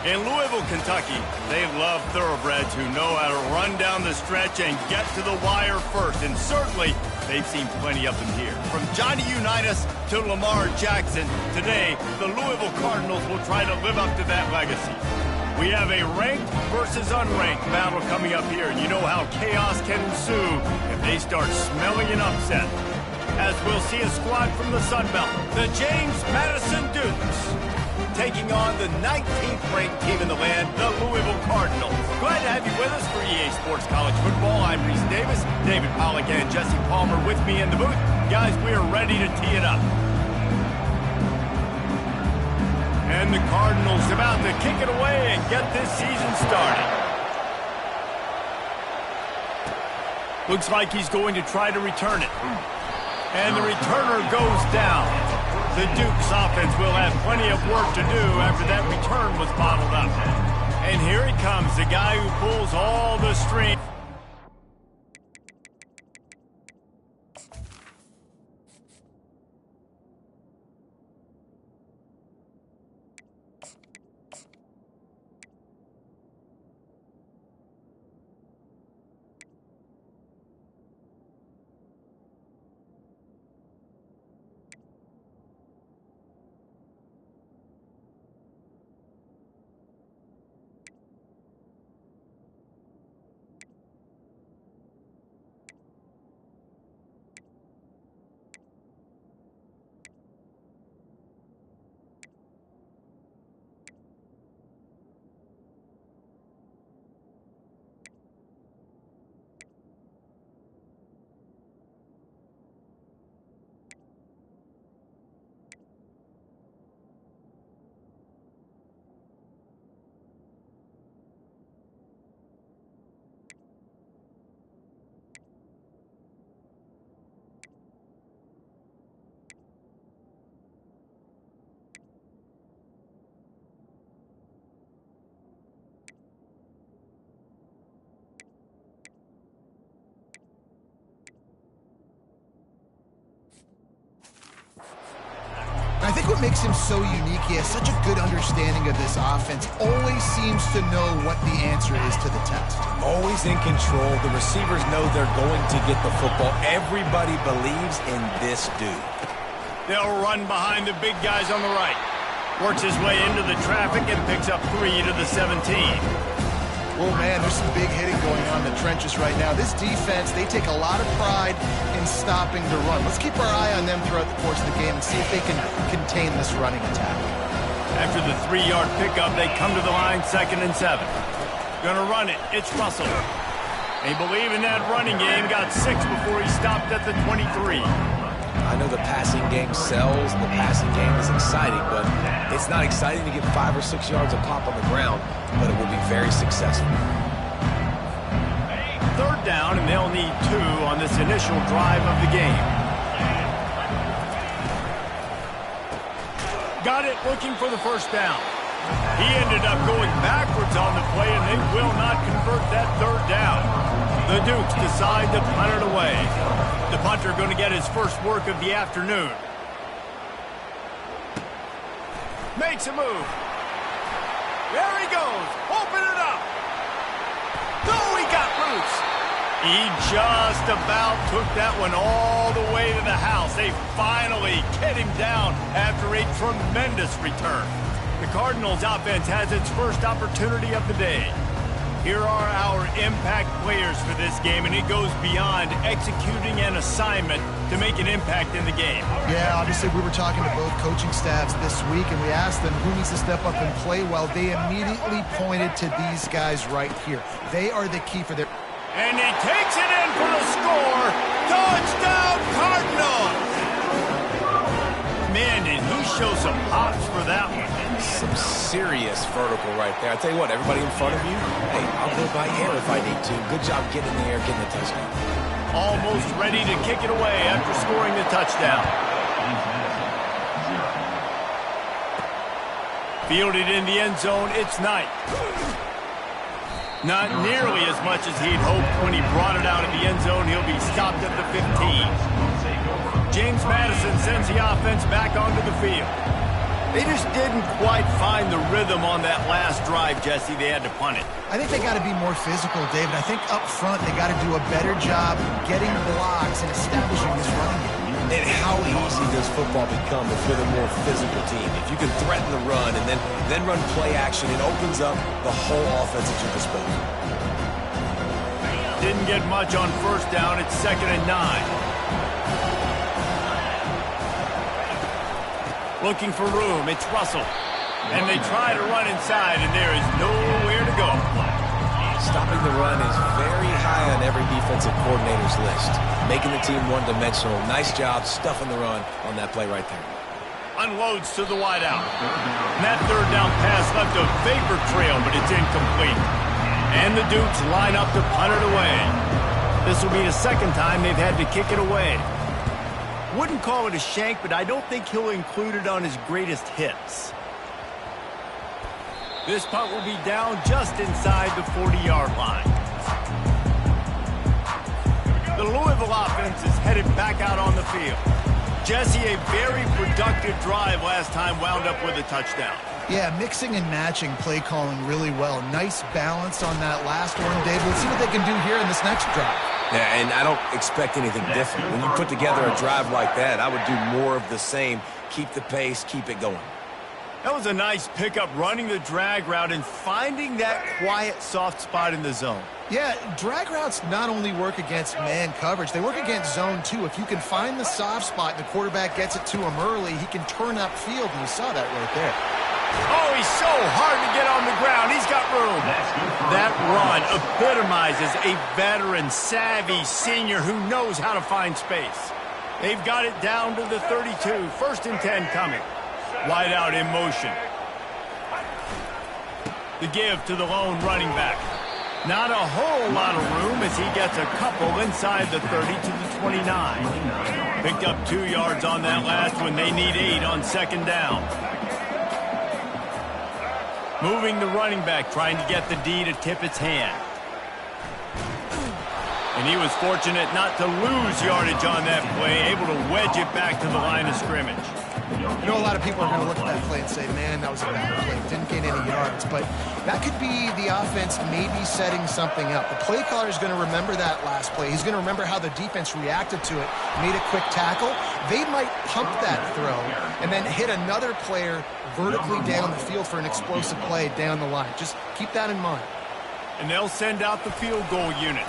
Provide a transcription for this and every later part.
In Louisville, Kentucky, they love thoroughbreds who know how to run down the stretch and get to the wire first. And certainly, they've seen plenty of them here. From Johnny Unitas to Lamar Jackson, today, the Louisville Cardinals will try to live up to that legacy. We have a ranked versus unranked battle coming up here, and you know how chaos can ensue if they start smelling an upset. As we'll see a squad from the Sun Belt, the James Madison Dukes, taking on the 19th-ranked team in the land, the Louisville Cardinals. Glad to have you with us for EA Sports College Football. I'm Reese Davis, David Pollack, and Jesse Palmer with me in the booth. Guys, we are ready to tee it up. And the Cardinals about to kick it away and get this season started. Looks like he's going to try to return it. And the returner goes down. The Dukes offense will have plenty of work to do after that return was bottled up. And here he comes, the guy who pulls all the strings. I think what makes him so unique, he has such a good understanding of this offense, always seems to know what the answer is to the test. Always in control. The receivers know they're going to get the football. Everybody believes in this dude. They'll run behind the big guys on the right. Works his way into the traffic and picks up 3 to the 17. Oh, man, there's some big hitting going on in the trenches right now. This defense, they take a lot of pride in stopping the run. Let's keep our eye on them throughout the course of the game and see if they can contain this running attack. After the 3-yard pickup, they come to the line, 2nd and 7. Gonna run it. It's Russell. They believe in that running game. Got 6 before he stopped at the 23. I know the passing game sells, the passing game is exciting, but it's not exciting to get 5 or 6 yards of pop on the ground, but it will be very successful. 3rd down, and they'll need 2 on this initial drive of the game. Got it, looking for the 1st down. He ended up going backwards on the play, and they will not convert that 3rd down. The Dukes decide to punt it away. The punter going to get his first work of the afternoon. Makes a move. There he goes. Open it up. No, he got loose. He just about took that one all the way to the house. They finally get him down after a tremendous return. The Cardinals offense has its first opportunity of the day. Here are our impact players for this game, and it goes beyond executing an assignment to make an impact in the game. Yeah, obviously we were talking to both coaching staffs this week, and we asked them who needs to step up and play well. They immediately pointed to these guys right here. They are the key for their... And he takes it in for the score. Touchdown, Cardinals! Man, did he show some hops for that one. Some serious vertical right there. I tell you what, everybody in front of you, hey, I'll go by air if I need to. Good job getting in the air, getting the touchdown. Almost ready to kick it away after scoring the touchdown. Fielded in the end zone, it's Knight. Not nearly as much as he'd hoped when he brought it out of the end zone. He'll be stopped at the 15. James Madison sends the offense back onto the field. They just didn't quite find the rhythm on that last drive, Jesse. They had to punt it. I think they got to be more physical, David. I think up front they got to do a better job getting blocks and establishing this running game. And how easy does football become if you're the more physical team? If you can threaten the run and then run play action, it opens up the whole offense at your disposal. Didn't get much on first down. It's 2nd and 9. Looking for room. It's Russell. And they try to run inside, and there is nowhere to go. Stopping the run is very high on every defensive coordinator's list. Making the team one-dimensional. Nice job stuffing the run on that play right there. Unloads to the wideout. And that third down pass left a vapor trail, but it's incomplete. And the Dukes line up to punt it away. This will be the second time they've had to kick it away. Wouldn't call it a shank, but I don't think he'll include it on his greatest hits. This punt will be down just inside the 40-yard line. The Louisville offense is headed back out on the field. Jesse, a very productive drive last time, wound up with a touchdown. Yeah, mixing and matching play calling really well. Nice balance on that last one, Dave. Let's see what they can do here in this next drive. Yeah, and I don't expect anything different. When you put together a drive like that, I would do more of the same. Keep the pace, keep it going. That was a nice pickup, running the drag route and finding that quiet, soft spot in the zone. Yeah, drag routes not only work against man coverage, they work against zone too. If you can find the soft spot and the quarterback gets it to him early, he can turn upfield, and you saw that right there. Oh, he's so hard to get on the ground. He's got room. That run epitomizes a veteran, savvy senior who knows how to find space. They've got it down to the 32. 1st and 10 coming. Wide out in motion. The give to the lone running back. Not a whole lot of room as he gets a couple inside the 30 to the 29. Picked up 2 yards on that last one. They need 8 on 2nd down. Moving the running back, trying to get the D to tip its hand. And he was fortunate not to lose yardage on that play, able to wedge it back to the line of scrimmage. You know, a lot of people are going to look at that play and say, man, that was a bad play. Didn't gain any yards. But that could be the offense maybe setting something up. The play caller is going to remember that last play. He's going to remember how the defense reacted to it, made a quick tackle. They might pump that throw and then hit another player vertically down the field for an explosive play down the line. Just keep that in mind. And they'll send out the field goal unit.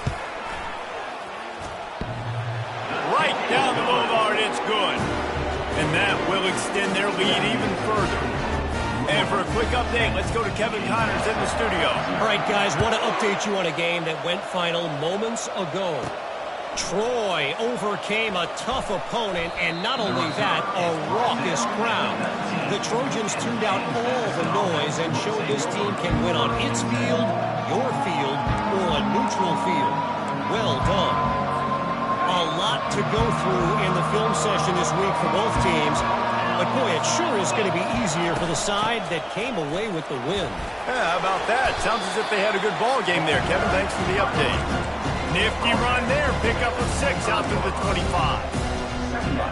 Right down the boulevard, it's good. And that will extend their lead even further. And for a quick update, let's go to Kevin Connors in the studio. All right, guys, want to update you on a game that went final moments ago. Troy overcame a tough opponent, and not only that, a raucous crowd. The Trojans tuned out all the noise and showed this team can win on its field, your field, or a neutral field. Well done. A lot to go through in the film session this week for both teams. But, boy, it sure is going to be easier for the side that came away with the win. Yeah, how about that? Sounds as if they had a good ball game there, Kevin. Thanks for the update. Nifty run there. Pickup of 6 out to the 25.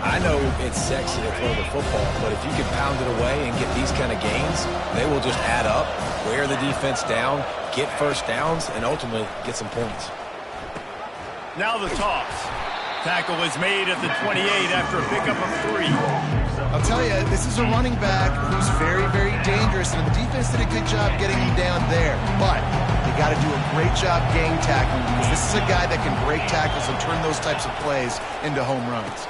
I know it's sexy to throw the football, but if you can pound it away and get these kind of gains, they will just add up, wear the defense down, get first downs, and ultimately get some points. Now the toss. Tackle is made at the 28 after a pickup of 3. I'll tell you, this is a running back who's very, very dangerous, and the defense did a good job getting him down there. But they got to do a great job gang tackling, because this is a guy that can break tackles and turn those types of plays into home runs.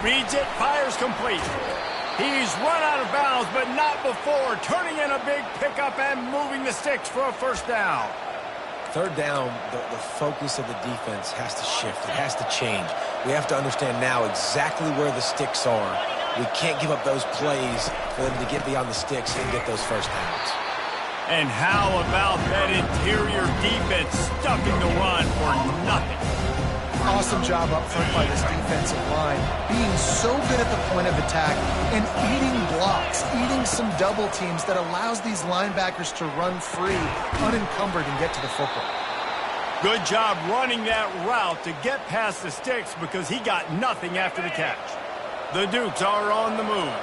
Reads it, fires complete. He's run out of bounds, but not before turning in a big pickup and moving the sticks for a 1st down. 3rd down, the focus of the defense has to shift. It has to change. We have to understand now exactly where the sticks are. We can't give up those plays for them to get beyond the sticks and get those 1st downs. And how about that interior defense stuffing the run for nothing? Awesome job up front by this defensive line, being so good at the point of attack and eating blocks, eating some double teams that allows these linebackers to run free, unencumbered, and get to the football. Good job running that route to get past the sticks because he got nothing after the catch. The Dukes are on the move.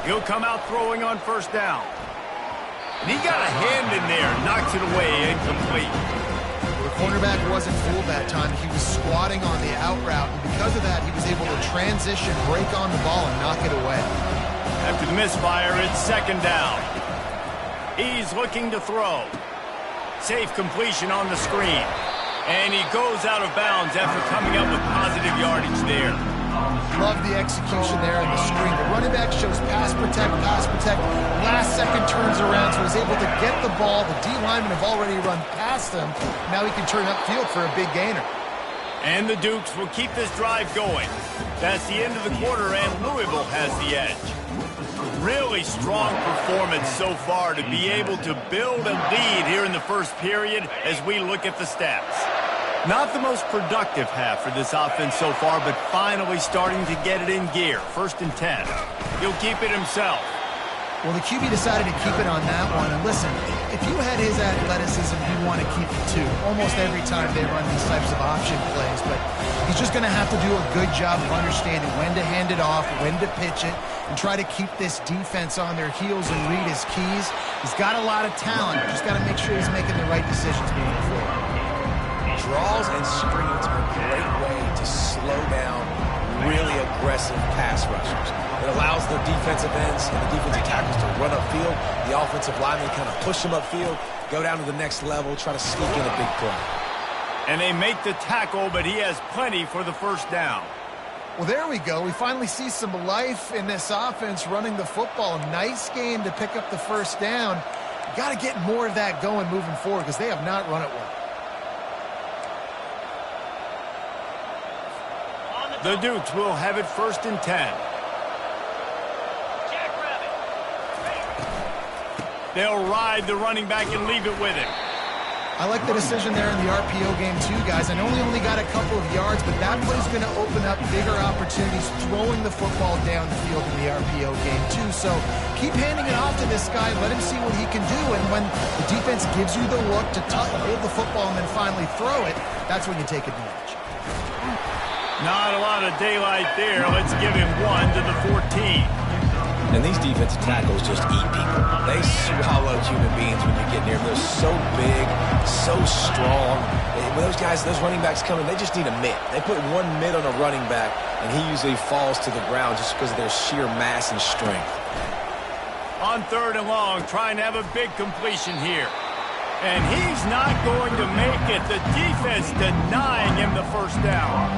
He'll come out throwing on first down. And he got a hand in there, knocks it away, incomplete. The cornerback wasn't fooled that time. He was squatting on the out route, and because of that, he was able to transition, break on the ball, and knock it away. After the misfire, it's second down. He's looking to throw. Safe completion on the screen. And he goes out of bounds after coming up with positive yardage there. Love the execution there on the screen. The running back shows pass protect. Last second turns around, so he's able to get the ball. The D linemen have already run past him. Now he can turn upfield for a big gainer. And the Dukes will keep this drive going. That's the end of the quarter, and Louisville has the edge. Really strong performance so far to be able to build a lead here in the first period as we look at the stats. Not the most productive half for this offense so far, but finally starting to get it in gear. 1st and 10. He'll keep it himself. Well, the QB decided to keep it on that one. And listen, if you had his athleticism, you want to keep it too. Almost every time they run these types of option plays. But he's just going to have to do a good job of understanding when to hand it off, when to pitch it, and try to keep this defense on their heels and read his keys. He's got a lot of talent. Just got to make sure he's making the right decisions moving forward. Draws and screens are a great way to slow down really aggressive pass rushers. It allows the defensive ends and the defensive tackles to run upfield. The offensive linemen kind of push them upfield, go down to the next level, try to sneak in a big play. And they make the tackle, but he has plenty for the first down. Well, there we go. We finally see some life in this offense running the football. Nice game to pick up the first down. Got to get more of that going moving forward because they have not run it well. The Dukes will have it 1st and 10. They'll ride the running back and leave it with him. I like the decision there in the RPO game too, guys. I know he only got a couple of yards, but that play's going to open up bigger opportunities throwing the football down the field in the RPO game too. So keep handing it off to this guy. Let him see what he can do. And when the defense gives you the look to hold the football and then finally throw it, that's when you take advantage. Not a lot of daylight there. Let's give him 1 to the 14. And these defensive tackles just eat people. They swallow human beings when you get near them. They're so big, so strong. When those guys, those running backs come in, they just need a mid. They put one mid on a running back, and he usually falls to the ground just because of their sheer mass and strength. On 3rd and long, trying to have a big completion here. And he's not going to make it. The defense denying him the first down.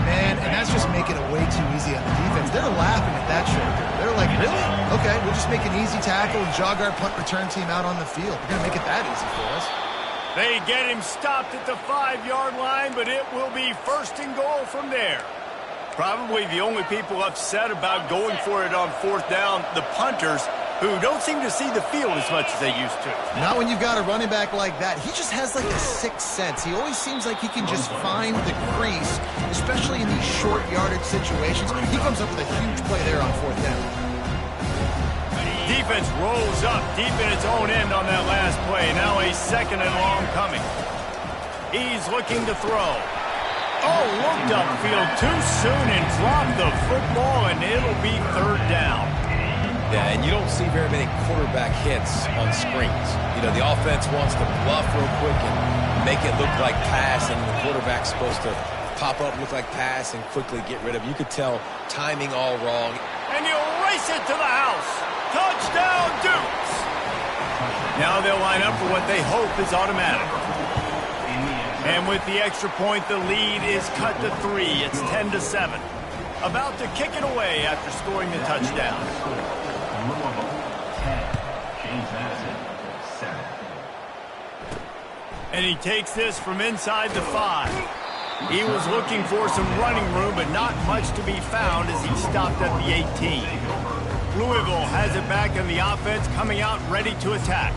Man, and that's just making it way too easy on the defense. They're laughing at that short. They're like, really? Okay, we'll just make an easy tackle and jog our punt return team out on the field. We're going to make it that easy for us. They get him stopped at the 5-yard line, but it will be 1st and goal from there. Probably the only people upset about going for it on 4th down, the punters, who don't seem to see the field as much as they used to. Not when you've got a running back like that. He just has like a sixth sense. He always seems like he can just find the crease, especially in these short yardage situations. He comes up with a huge play there on 4th down. Defense rolls up deep in its own end on that last play. Now a 2nd and long coming. He's looking to throw. Oh, looked upfield too soon and dropped the football, and it'll be 3rd down. Yeah, and you don't see very many quarterback hits on screens. You know, the offense wants to bluff real quick and make it look like pass, and the quarterback's supposed to pop up, look like pass, and quickly get rid of it. You could tell timing all wrong. And he'll race it to the house. Touchdown, Dukes! Now they'll line up for what they hope is automatic. And with the extra point, the lead is cut to 3. It's 10-7. About to kick it away after scoring the touchdown. And he takes this from inside the 5. He was looking for some running room, but not much to be found as he stopped at the 18. Louisville has it back in the offense, coming out ready to attack.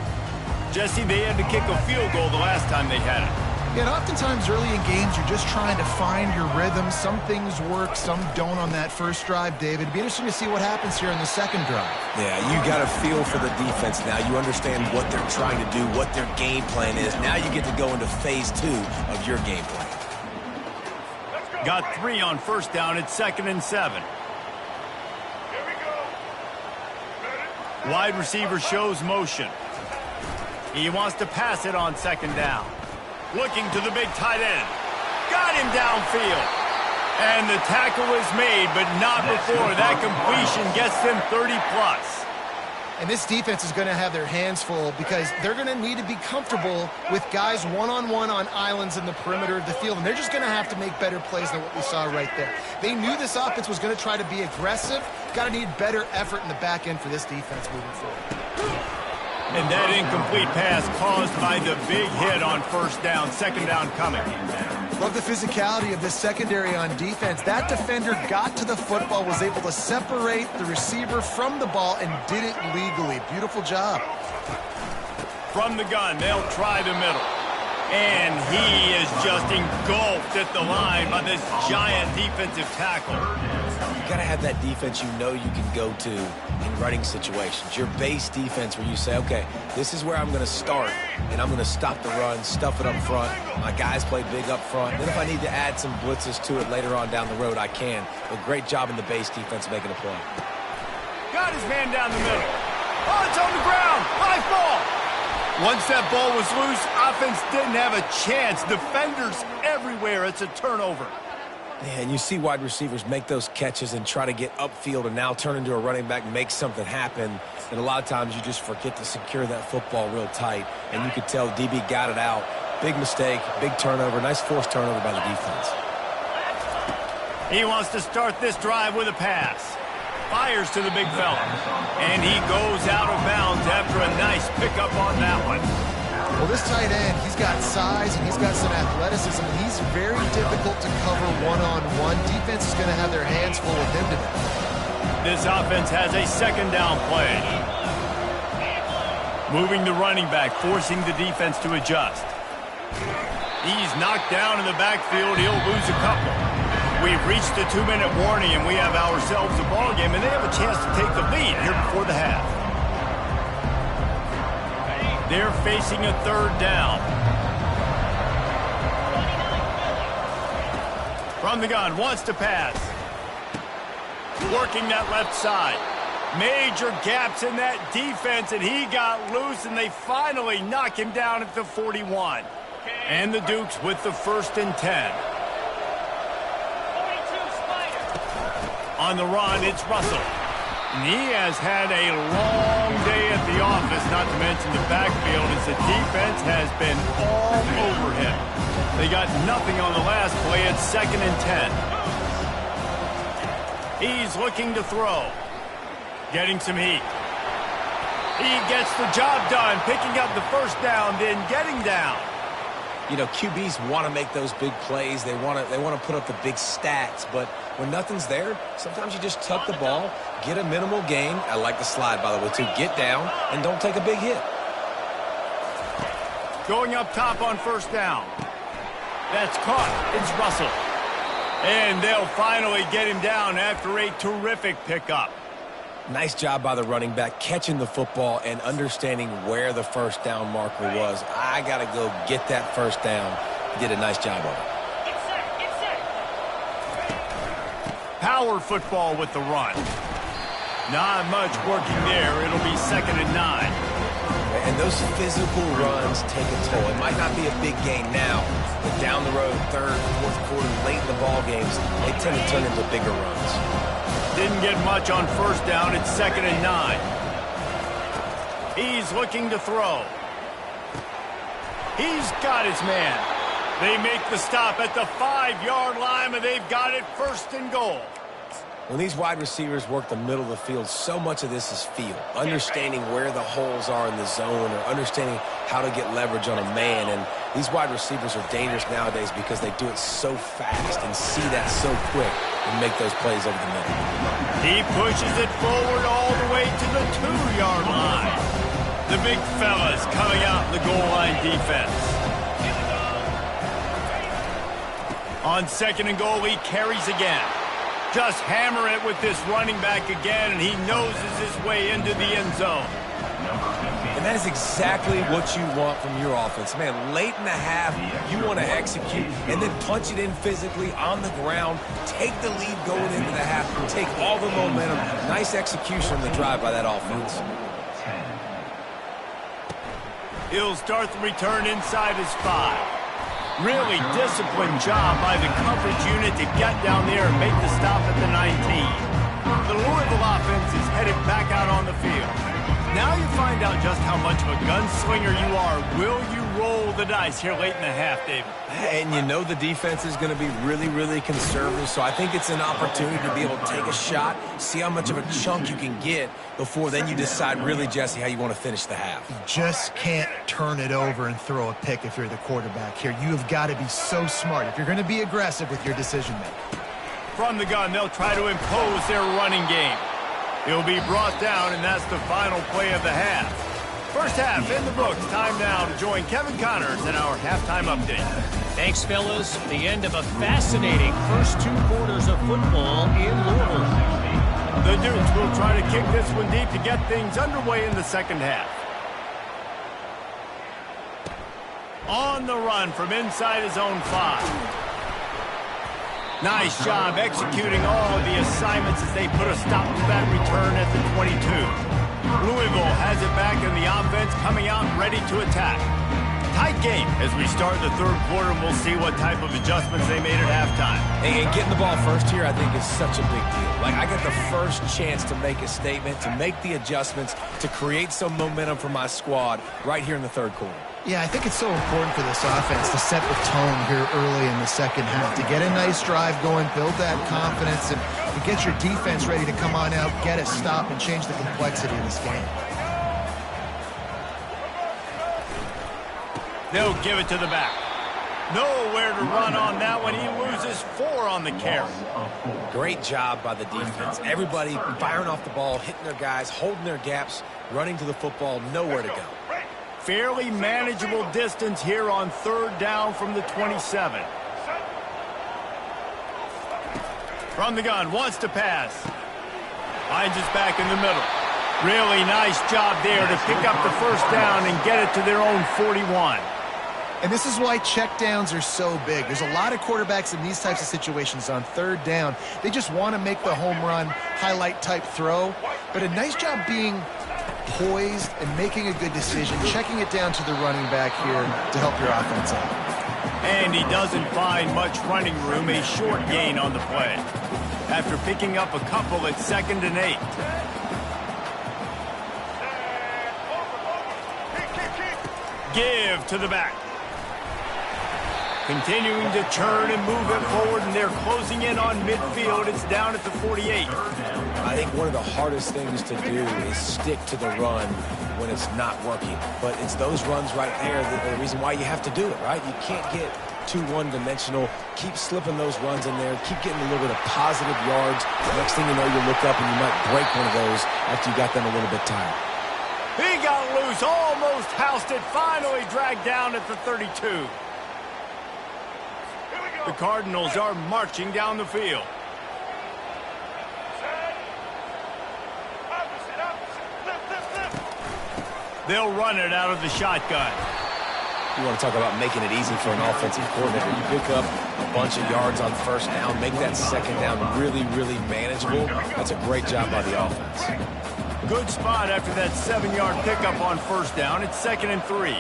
Jesse, they had to kick a field goal the last time they had it. Yeah, and oftentimes early in games, you're just trying to find your rhythm. Some things work, some don't on that first drive, David. It'd be interesting to see what happens here in the second drive. Yeah, you got a feel for the defense now. You understand what they're trying to do, what their game plan is. Now you get to go into phase 2 of your game plan. Got 3 on first down. It's 2nd and 7. Wide receiver shows motion. He wants to pass it on second down. Looking to the big tight end. Got him downfield. And the tackle is made, but not before that completion gets them 30+. And this defense is going to have their hands full because they're going to need to be comfortable with guys one-on-one on islands in the perimeter of the field. And they're just going to have to make better plays than what we saw right there. They knew this offense was going to try to be aggressive. Got to need better effort in the back end for this defense moving forward. And that incomplete pass caused by the big hit on first down. Second down coming. Love the physicality of this secondary on defense. That defender got to the football, was able to separate the receiver from the ball, and did it legally. Beautiful job. From the gun, they'll try the middle. And he is just engulfed at the line by this giant defensive tackle. You got to have that defense you know you can go to in running situations. Your base defense where you say, okay, this is where I'm going to start, and I'm going to stop the run, stuff it up front. My guys play big up front. Then if I need to add some blitzes to it later on down the road, I can. But great job in the base defense making a play. Got his man down the middle. Oh, it's on the ground. High ball. Once that ball was loose, offense didn't have a chance. Defenders everywhere. It's a turnover. Yeah, and you see wide receivers make those catches and try to get upfield and now turn into a running back and make something happen. And a lot of times you just forget to secure that football real tight. And you could tell DB got it out. Big mistake, big turnover, nice forced turnover by the defense. He wants to start this drive with a pass. Fires to the big fella. And he goes out of bounds after a nice pickup on that one. Well, this tight end, he's got size and he's got some athleticism. And he's very difficult to cover one-on-one. Defense is going to have their hands full with him today. This offense has a second down play. Moving the running back, forcing the defense to adjust. He's knocked down in the backfield. He'll lose a couple. We've reached the 2-minute warning, and we have ourselves a ball game, and they have a chance to take the lead here before the half. They're facing a third down. From the gun, wants to pass. Working that left side. Major gaps in that defense, and he got loose, and they finally knock him down at the 41. And the Dukes with the 1st and 10. On the run, it's Russell. And he has had a long day at the office, not to mention the backfield, as the defense has been all over him. They got nothing on the last play. It's 2nd and 10. He's looking to throw. Getting some heat. He gets the job done, picking up the first down, then getting down. You know, QBs want to make those big plays. They want to put up the big stats, but when nothing's there, sometimes you just tuck the ball, get a minimal gain. I like the slide, by the way, too. Get down and don't take a big hit. Going up top on first down. That's caught. It's Russell. And they'll finally get him down after a terrific pickup. Nice job by the running back, catching the football and understanding where the first down marker was. I got to go get that first down. He did a nice job of it. Power football with the run. Not much working there. It'll be 2nd and 9. And those physical runs take a toll. It might not be a big gain now, but down the road, 3rd, 4th quarter, late in the ball games, they tend to turn into bigger runs. Didn't get much on first down. It's 2nd and 9. He's looking to throw. He's got his man. They make the stop at the 5-yard line, and they've got it 1st and goal. When these wide receivers work the middle of the field, so much of this is feel. Understanding where the holes are in the zone or understanding how to get leverage on a man. And these wide receivers are dangerous nowadays because they do it so fast and see that so quick and make those plays over the middle. He pushes it forward all the way to the 2-yard line. The big fellas coming out in the goal line defense. On 2nd and goal, he carries again. Just hammer it with this running back again, and he noses his way into the end zone. And that is exactly what you want from your offense. Man, late in the half, you want to execute and then punch it in physically on the ground, take the lead going into the half, and take all the momentum. Nice execution on the drive by that offense. He'll start the return inside his 5. Really disciplined job by the coverage unit to get down there and make the stop at the 19. The Louisville offense is headed back out on the field. Now you find out just how much of a gunslinger you are. Will you roll the dice here late in the half, David? And you know the defense is going to be really, really conservative, so I think it's an opportunity to be able to take a shot, see how much of a chunk you can get before then you decide really, Jesse, how you want to finish the half. You just can't turn it over and throw a pick if you're the quarterback here. You have got to be so smart if you're going to be aggressive with your decision-making. From the gun, they'll try to impose their running game. He'll be brought down, and that's the final play of the half. First half in the books. Time now to join Kevin Connors in our halftime update. Thanks, fellas. The end of a fascinating first 2 quarters of football in Louisville. The Dukes will try to kick this one deep to get things underway in the second half. On the run from inside his own 5. Nice job executing all of the assignments as they put a stop to that return at the 22. Louisville has it back in the offense, coming out ready to attack. Tight game as we start the third quarter, and we'll see what type of adjustments they made at halftime. And getting the ball first here, I think, is such a big deal. Like, I get the first chance to make a statement, to make the adjustments, to create some momentum for my squad right here in the third quarter. Yeah, I think it's so important for this offense to set the tone here early in the second half, to get a nice drive going, build that confidence, and to get your defense ready to come on out, get a stop, and change the complexity of this game. They'll give it to the back. Nowhere to run on that one. He loses 4 on the carry. Great job by the defense. Everybody firing off the ball, hitting their guys, holding their gaps, running to the football, nowhere to go. Fairly manageable distance here on third down from the 27. From the gun, wants to pass. Finds his back in the middle. Really nice job there to pick up the first down and get it to their own 41. And this is why checkdowns are so big. There's a lot of quarterbacks in these types of situations on third down. They just want to make the home run, highlight type throw. But a nice job being poised and making a good decision, checking it down to the running back here to help your offense out. And he doesn't find much running room, a short gain on the play. After picking up a couple at 2nd and 8. Give to the back. Continuing to turn and move it forward, and they're closing in on midfield. It's down at the 48. I think one of the hardest things to do is stick to the run when it's not working. But it's those runs right there that are the reason why you have to do it, right? You can't get too one-dimensional. Keep slipping those runs in there. Keep getting a little bit of positive yards. Next thing you know, you look up and you might break one of those after you got them a little bit tired. He got loose, almost housed it, finally dragged down at the 32. The Cardinals are marching down the field. They'll run it out of the shotgun. You want to talk about making it easy for an offensive coordinator. You pick up a bunch of yards on first down, make that second down really, really manageable. That's a great job by the offense. Good spot after that 7-yard pickup on first down. It's 2nd and 3.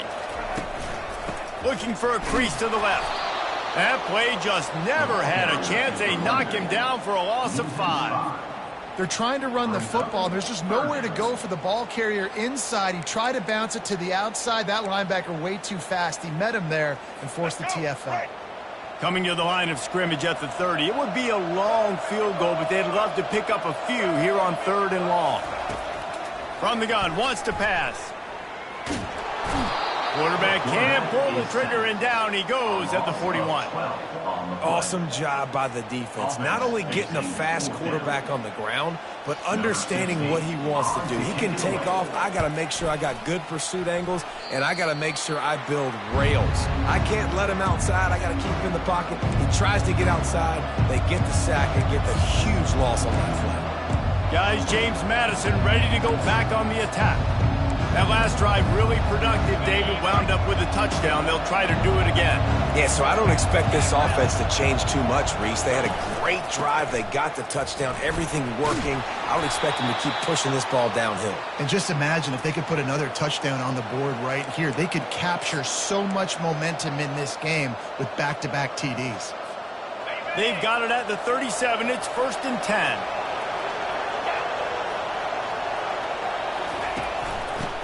Looking for a crease to the left. That play just never had a chance. They knock him down for a loss of 5. They're trying to run the football. There's just nowhere to go for the ball carrier inside. He tried to bounce it to the outside. That linebacker way too fast. He met him there and forced the TFL. Coming to the line of scrimmage at the 30. It would be a long field goal, but they'd love to pick up a few here on 3rd and long. From the gun, wants to pass. Quarterback can't pull the trigger, and down he goes at the 41. Awesome job by the defense. Not only getting a fast quarterback on the ground, but understanding what he wants to do. He can take off. I got to make sure I got good pursuit angles, and I got to make sure I build rails. I can't let him outside. I got to keep him in the pocket. He tries to get outside. They get the sack and get the huge loss on that play. Guys, James Madison ready to go back on the attack. That last drive really productive. David wound up with a touchdown. They'll try to do it again. Yeah, so I don't expect this offense to change too much, Reese. They had a great drive. They got the touchdown. Everything working. I would expect them to keep pushing this ball downhill. And just imagine if they could put another touchdown on the board right here. They could capture so much momentum in this game with back-to-back TDs. They've got it at the 37. It's 1st and 10.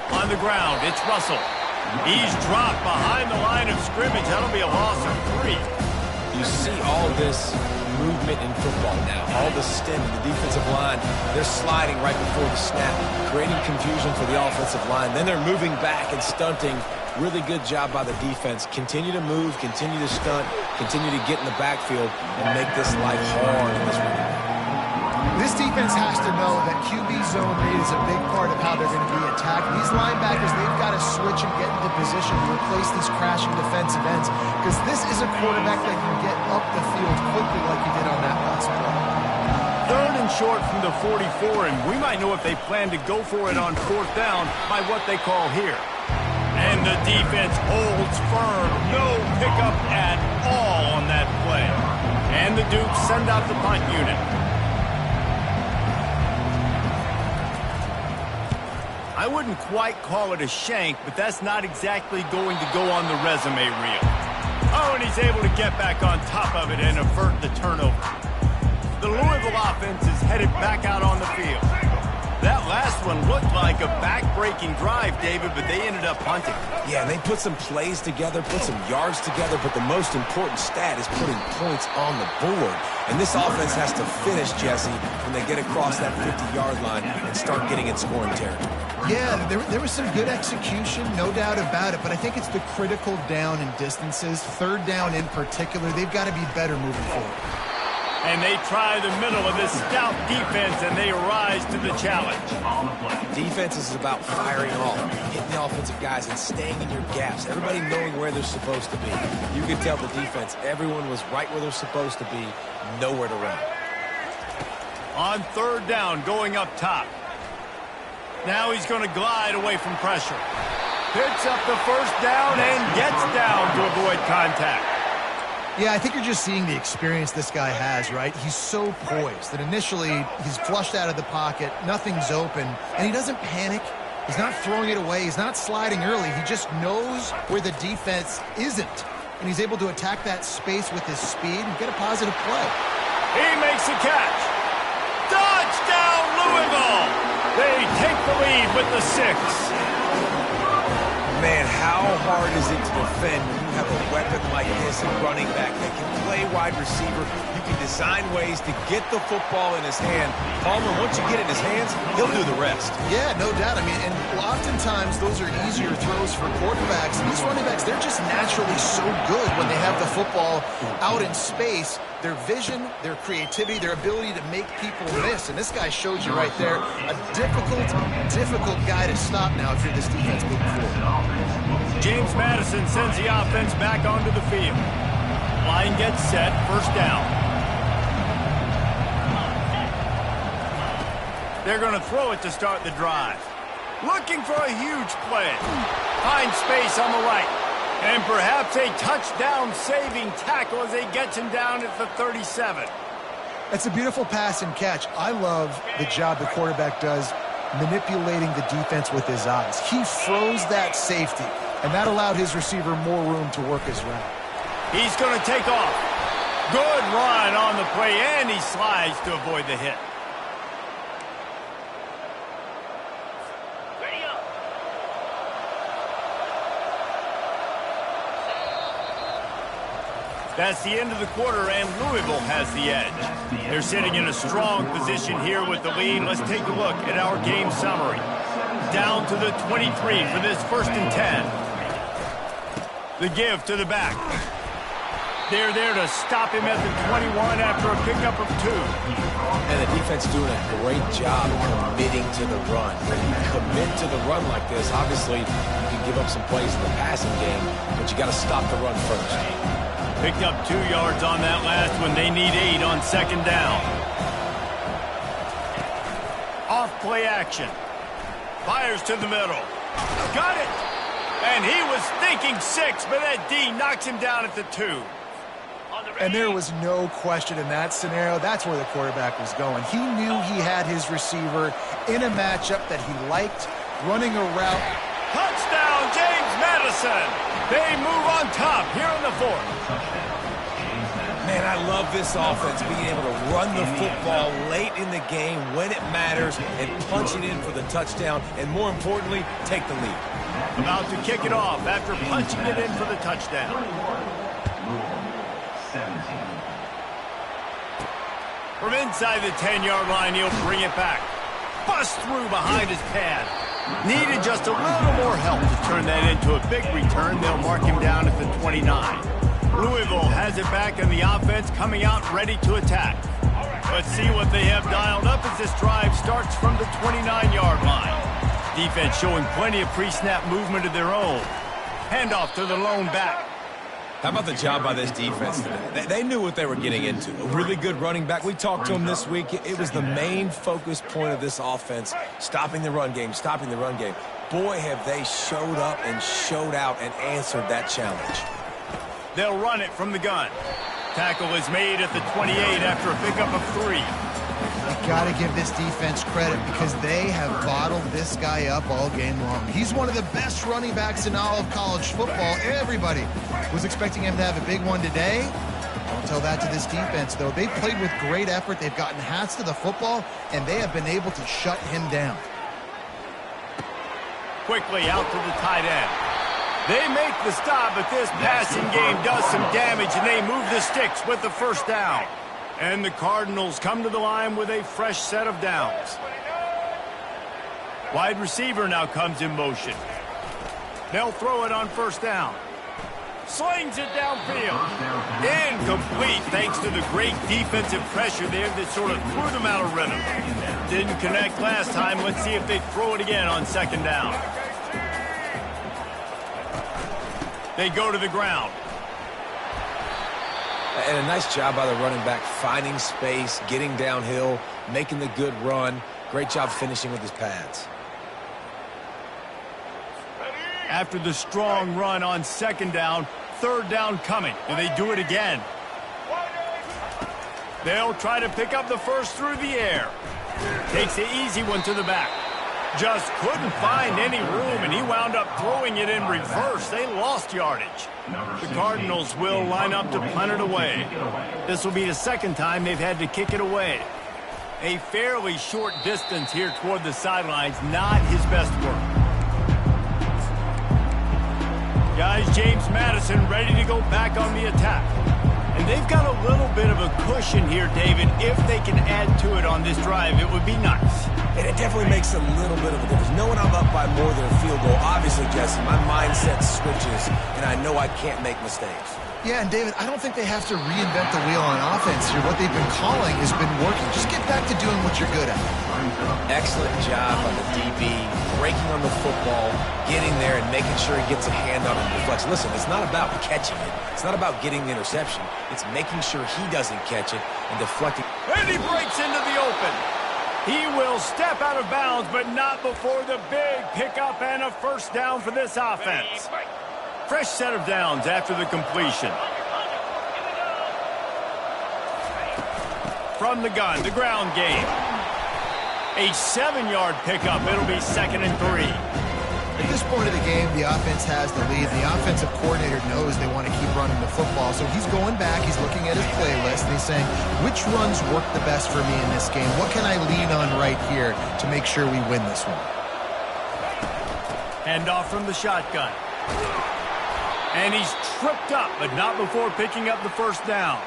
On the ground, it's Russell. He's dropped behind the line of scrimmage. That'll be a loss of 3. You see all this movement in football now. All the stem in the defensive line. They're sliding right before the snap, creating confusion for the offensive line. Then they're moving back and stunting. Really good job by the defense. Continue to move, continue to stunt, continue to get in the backfield and make this life hard in this running back. This defense has to know that QB zone read is a big part of how they're going to be attacked. These linebackers, they've got to switch and get into position to replace these crashing defensive ends because this is a quarterback that can get up the field quickly like he did on that last play. 3rd and short from the 44, and we might know if they plan to go for it on 4th down by what they call here. And the defense holds firm. No pickup at all on that play. And the Dukes send out the punt unit. I wouldn't quite call it a shank, but that's not exactly going to go on the resume reel. Oh, and he's able to get back on top of it and avert the turnover. The Louisville offense is headed back out on the field. That last one looked like a back-breaking drive, David, but they ended up punting. Yeah, they put some plays together, put some yards together, but the most important stat is putting points on the board. And this offense has to finish, Jesse, when they get across that 50-yard line and start getting in scoring territory. Yeah, there was some good execution, no doubt about it, but I think it's the critical down and distances, 3rd down in particular. They've got to be better moving forward. And they try the middle of this stout defense, and they rise to the challenge. Defense is about firing off, hitting the offensive guys, and staying in your gaps. Everybody knowing where they're supposed to be. You can tell the defense, everyone was right where they're supposed to be, nowhere to run. On 3rd down, going up top. Now he's going to glide away from pressure. Picks up the 1st down and gets down to avoid contact. Yeah, I think you're just seeing the experience this guy has, right? He's so poised that initially he's flushed out of the pocket, nothing's open, and he doesn't panic. He's not throwing it away. He's not sliding early. He just knows where the defense isn't, and he's able to attack that space with his speed and get a positive play. He makes a catch. Touchdown, Louisville! They take the lead with the 6. Man, how hard is it to defend when you have a weapon like this, a running back that can play wide receiver? You can design ways to get the football in his hand. Palmer, once you get it in his hands, he'll do the rest. Yeah, no doubt. I mean, and oftentimes those are easier throws for quarterbacks. And these running backs, they're just naturally so good when they have the football out in space. Their vision, their creativity, their ability to make people miss. And this guy showed you right there a difficult guy to stop now if you're this defense moving forward. James Madison sends the offense back onto the field. Line gets set, 1st down. They're going to throw it to start the drive. Looking for a huge play. Finds space on the right. And perhaps a touchdown-saving tackle as they get him down at the 37. That's a beautiful pass and catch. I love the job the quarterback does manipulating the defense with his eyes. He froze that safety, and that allowed his receiver more room to work his route. He's going to take off. Good run on the play, and he slides to avoid the hit. That's the end of the quarter, and Louisville has the edge. They're sitting in a strong position here with the lead. Let's take a look at our game summary. Down to the 23 for this 1st and 10. The give to the back. They're there to stop him at the 21 after a pickup of 2. And the defense doing a great job committing to the run. When you commit to the run like this, obviously you can give up some plays in the passing game, but you got to stop the run first. Picked up 2 yards on that last one. They need 8 on 2nd down. Off play action. Fires to the middle. Got it. And he was thinking 6, but that D knocks him down at the 2. And there was no question in that scenario. That's where the quarterback was going. He knew he had his receiver in a matchup that he liked, running a route. Touchdown, James Madison. They move on top here in the 4th. Man, I love this offense, being able to run the football late in the game when it matters and punch it in for the touchdown, and more importantly, take the lead. About to kick it off after punching it in for the touchdown. From inside the 10-yard line, he'll bring it back. Bust through behind his pad. Needed just a little more help to turn that into a big return. They'll mark him down at the 29. Louisville has it back in the offense, coming out ready to attack. Let's see what they have dialed up as this drive starts from the 29-yard line. Defense showing plenty of pre-snap movement of their own. Handoff to the lone back. How about the job by this defense today? They knew what they were getting into. A really good running back. We talked to him this week. It was the main focus point of this offense, stopping the run game, stopping the run game. Boy, have they showed up and showed out and answered that challenge. They'll run it from the gun. Tackle is made at the 28 after a pickup of 3. You got to give this defense credit because they have bottled this guy up all game long. He's one of the best running backs in all of college football. Everybody was expecting him to have a big one today. Don't tell that to this defense, though. They've played with great effort. They've gotten hats to the football, and they have been able to shut him down. Quickly out to the tight end. They make the stop, but this passing game does some damage, and they move the sticks with the first down. And the Cardinals come to the line with a fresh set of downs. Wide receiver now comes in motion. They'll throw it on first down. Slings it downfield. Incomplete thanks to the great defensive pressure there that sort of threw them out of rhythm. Didn't connect last time. Let's see if they throw it again on second down. They go to the ground. And a nice job by the running back, finding space, getting downhill, making the good run. Great job finishing with his pads. After the strong run on second down, third down coming. Do they do it again? They'll try to pick up the first through the air. Takes the easy one to the back. Just couldn't find any room, and he wound up throwing it in reverse. They lost yardage. The Cardinals will line up to punt it away. This will be the second time they've had to kick it away. A fairly short distance here toward the sidelines, not his best work. Guys, James Madison ready to go back on the attack. And they've got a little bit of a cushion here, David. If they can add to it on this drive, it would be nice. And it definitely makes a little bit of a difference. Knowing I'm up by more than a field goal, obviously, Jesse, my mindset switches, and I know I can't make mistakes. Yeah, and David, I don't think they have to reinvent the wheel on offense here. What they've been calling has been working. Just get back to doing what you're good at. Excellent job on the DB, breaking on the football, getting there and making sure he gets a hand on it and deflects. Listen, it's not about catching it. It's not about getting the interception. It's making sure he doesn't catch it and deflecting. And he breaks into the open. He will step out of bounds, but not before the big pickup and a first down for this offense. Fresh set of downs after the completion. From the gun, the ground game. A 7-yard pickup. It'll be 2nd and 3. At this point of the game, the offense has the lead. The offensive coordinator knows they want to keep running the football, so he's going back, he's looking at his playlist, and he's saying, which runs work the best for me in this game? What can I lean on right here to make sure we win this one? Handoff from the shotgun. And he's tripped up, but not before picking up the first down.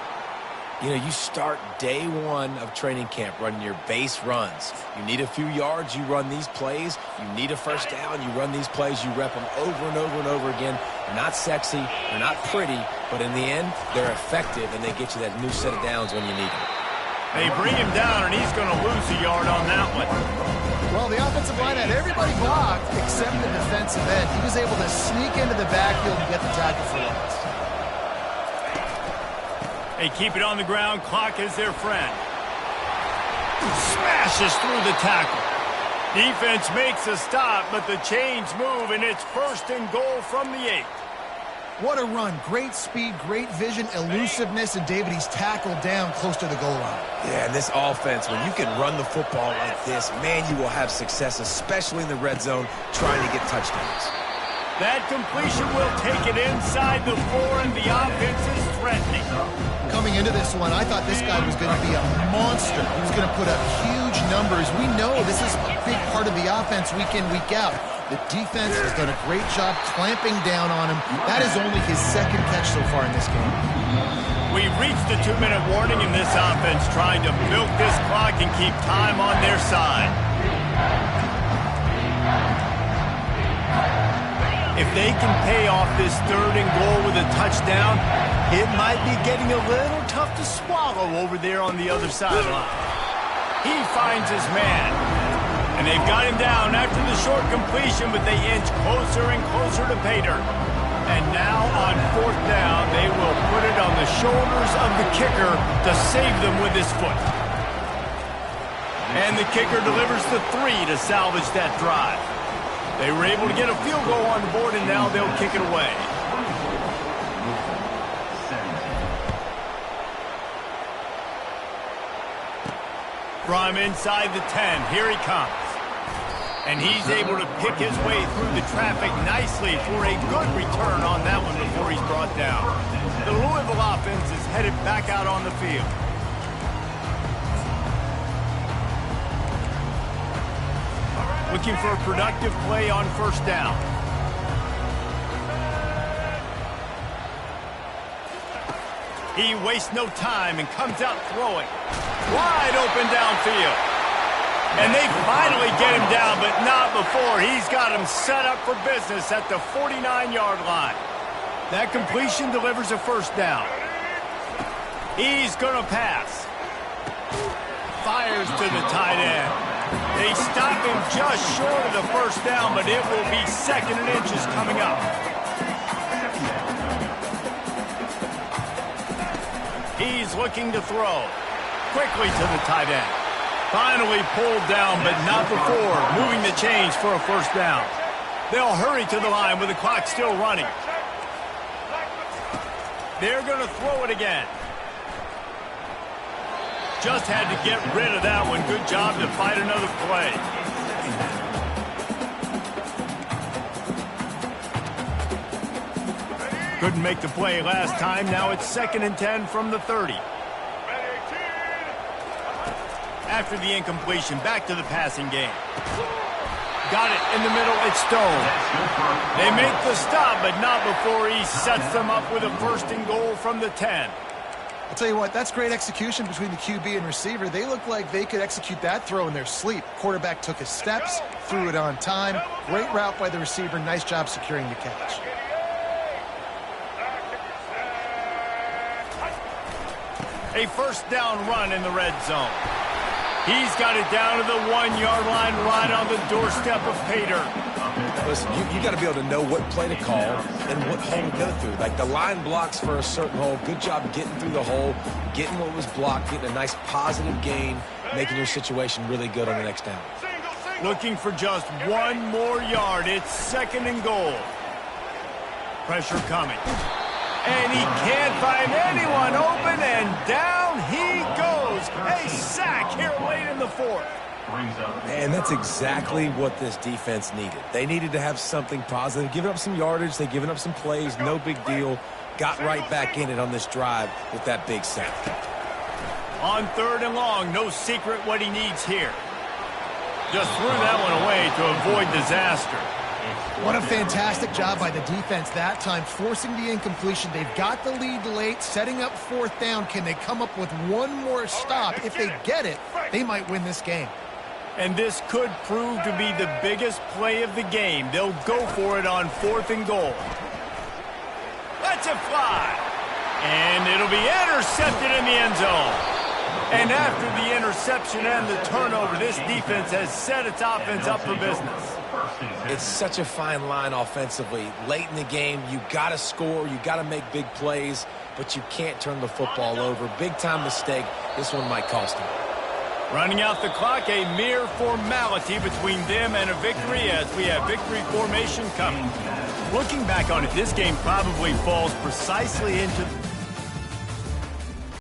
You know, you start day one of training camp running your base runs. You need a few yards, you run these plays. You need a first down, you run these plays. You rep them over and over and over again. They're not sexy, they're not pretty, but in the end, they're effective, and they get you that new set of downs when you need them. They bring him down, and he's going to lose a yard on that one. Well, the offensive line had everybody blocked except the defensive end. He was able to sneak into the backfield and get the tackle for loss. They keep it on the ground. Clock is their friend. Smashes through the tackle. Defense makes a stop, but the chains move, and it's 1st and goal from the 8. What a run. Great speed, great vision, elusiveness, and David, he's tackled down close to the goal line. Yeah, and this offense, when you can run the football like this, man, you will have success, especially in the red zone, trying to get touchdowns. That completion will take it inside the 4, and the offense is threatening. Coming into this one, I thought this guy was going to be a monster. He was going to put up huge numbers. We know this is a big part of the offense week in, week out. The defense has done a great job clamping down on him. That is only his 2nd catch so far in this game. We've reached the 2-minute warning in this offense, trying to milk this clock and keep time on their side. If they can pay off this 3rd and goal with a touchdown, it might be getting a little tough to swallow over there on the other sideline. He finds his man, and they've got him down after the short completion, but they inch closer and closer to pay dirt. And now on 4th down, they will put it on the shoulders of the kicker to save them with his foot. And the kicker delivers the 3 to salvage that drive. They were able to get a field goal on the board, and now they'll kick it away. From inside the 10, here he comes. And he's able to pick his way through the traffic nicely for a good return on that one before he's brought down. The Louisville offense is headed back out on the field. Looking for a productive play on 1st down. He wastes no time and comes out throwing. Wide open downfield. And they finally get him down, but not before. He's got him set up for business at the 49-yard line. That completion delivers a 1st down. He's going to pass. Fires to the tight end. They stop him just short of the 1st down, but it will be 2nd and inches coming up. He's looking to throw. Quickly to the tight end. Finally pulled down, but not before moving the chains for a 1st down. They'll hurry to the line with the clock still running. They're going to throw it again. Just had to get rid of that one. Good job to fight another play. Couldn't make the play last time. Now it's 2nd and 10 from the 30. After the incompletion, back to the passing game. Got it in the middle. It's Stone. They make the stop, but not before he sets them up with a 1st and goal from the 10. I'll tell you what, that's great execution between the QB and receiver. They look like they could execute that throw in their sleep. Quarterback took his steps, threw it on time. Great route by the receiver. Nice job securing the catch. A 1st down run in the red zone. He's got it down to the 1-yard line, right on the doorstep of pay dirt. Listen, you got to be able to know what play to call and what hole to go through. Like the line blocks for a certain hole. Good job getting through the hole, getting what was blocked, getting a nice positive gain, making your situation really good on the next down. Looking for just 1 more yard. It's 2nd and goal. Pressure coming. And he can't find anyone open, and down he goes. A sack here late in the 4th. And that's exactly what this defense needed. They needed to have something positive. Giving up some yardage, they've given up some plays, no big deal. Got right back in it on this drive with that big sack. On 3rd and long, no secret what he needs here. Just threw that one away to avoid disaster. What a fantastic job by the defense that time, forcing the incompletion. They've got the lead late, setting up 4th down. Can they come up with one more stop? If they get it, they might win this game. And this could prove to be the biggest play of the game. They'll go for it on 4th and goal. Let's it fly. And it'll be intercepted in the end zone. And after the interception and the turnover, this defense has set its offense up for business. It's such a fine line offensively. Late in the game, you got to score, you got to make big plays, but you can't turn the football over. Big-time mistake. This one might cost him. Running out the clock, a mere formality between them and a victory as we have victory formation coming. Looking back on it, this game probably falls precisely into